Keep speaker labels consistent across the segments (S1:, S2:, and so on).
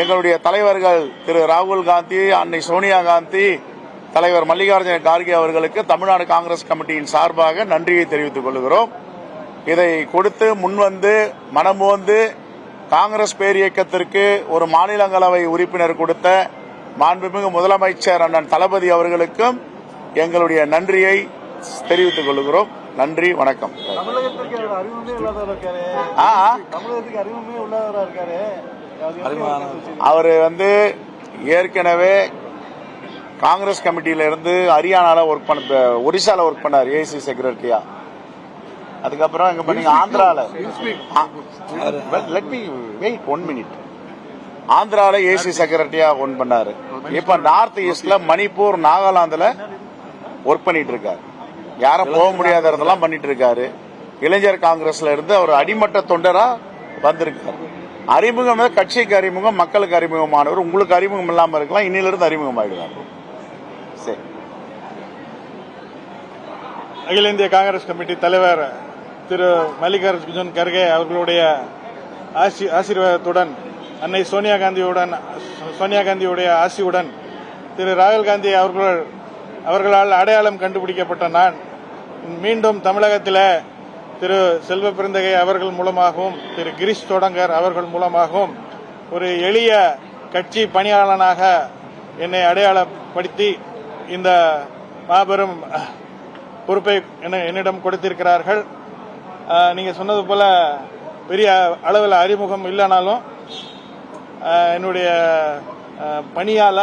S1: எங்களுடைய தலைவர்கள் திரு ராகுல் காந்தி, அன்னை சோனியா காந்தி, தலைவர் மல்லிகார்ஜுன கார்கே அவர்களுக்கு தமிழ்நாடு காங்கிரஸ் கமிட்டியின் சார்பாக நன்றியை தெரிவித்துக் கொள்கிறோம். இதை கொடுத்து முன்வந்து மனமோந்து காங்கிரஸ் பேரியக்கத்திற்கு ஒரு மாநிலங்களவை உறுப்பினர் கொடுத்த மாண்புமிகு முதலமைச்சர் அண்ணன் தளபதி அவர்களுக்கும் எங்களுடைய நன்றியை தெரிவித்துக் கொள்கிறோம். நன்றி, வணக்கம். அவர் ஏற்கனவே காங்கிரஸ் கமிட்டியில இருந்து ஹரியானால ஒர்க் பண்ண, ஒரிசால ஒர்க் பண்ணார் ஏசி செக்ரட்டரியா. அதுக்கப்புறம் எங்க பண்ணீங்க ஆந்திரால. Let me wait 1 minute. ஆந்திரால ஏசி செக்ரட்டரியா ஒர்க் பண்ணாரு. இப்ப நார்த் ஈஸ்ட்ல மணிப்பூர், நாகாலாந்துல ஒர்க் பண்ணிட்டு இருக்காரு. யாரும் போக முடியாத இடத்தெல்லாம் பண்ணிட்டு இருக்காரு. இளைஞர் காங்கிரஸ்ல இருந்து அவர் அடிமட்ட தொண்டரா வந்திருக்காரு. அறிமுகம் கட்சிக்கு அறிமுகம், மக்களுக்கு அறிமுகமானவர். உங்களுக்கு அறிமுகம் இல்லாம இருக்கலாம், இன்னிலிருந்து அறிமுகம் ஆயிடுவார். சரி.
S2: அகில இந்திய காங்கிரஸ் கமிட்டி தலைவர் திரு மல்லிகார்ஜுன் கர்கே அவர்களுடைய ஆசீர்வாதத்துடன், அன்னை சோனியா காந்தியுடைய ஆசியுடன், திரு ராகுல் காந்தி அவர்களால் அடையாளம் கண்டுபிடிக்கப்பட்ட நான் மீண்டும் தமிழகத்தில் திரு செல்வ பெருந்தகை அவர்கள் மூலமாகவும், திரு கிரீஷ் சோடங்கர் அவர்கள் மூலமாகவும் ஒரு எளிய கட்சி பணியாளனாக என்னை அடையாளப்படுத்தி இந்த மாபெரும் பொறுப்பை என்னிடம் கொடுத்திருக்கிறார்கள். நீங்க சொன்னது போல பெரிய அளவில் அறிமுகம் இல்லைனாலும் என்னுடைய பணியால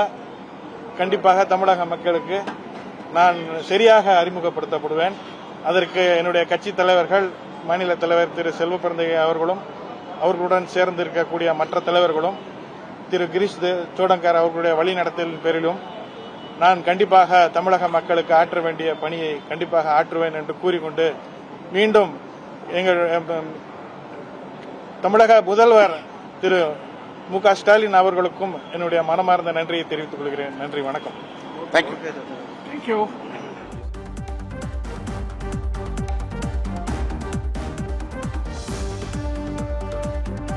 S2: கண்டிப்பாக தமிழக மக்களுக்கு நான் சரியாக அறிமுகப்படுத்தப்படுவேன். அதற்கு என்னுடைய கட்சி தலைவர்கள், மாநில தலைவர் திரு செல்வ பெருந்தகை அவர்களும், அவர்களுடன் சேர்ந்து இருக்கக்கூடிய மற்ற தலைவர்களும், திரு கிரீஷ் சோடங்கர் அவர்களுடைய வழிநடத்தலின் பேரிலும் நான் கண்டிப்பாக தமிழக மக்களுக்கு ஆற்ற வேண்டிய பணியை கண்டிப்பாக ஆற்றுவேன் என்று கூறிக்கொண்டு, மீண்டும் எங்கள் தமிழக முதல்வர் திரு மு.க. ஸ்டாலின் அவர்களுக்கும் என்னுடைய மனமார்ந்த நன்றியை தெரிவித்துக் கொள்கிறேன். நன்றி, வணக்கம்.
S1: தேங்க்யூ.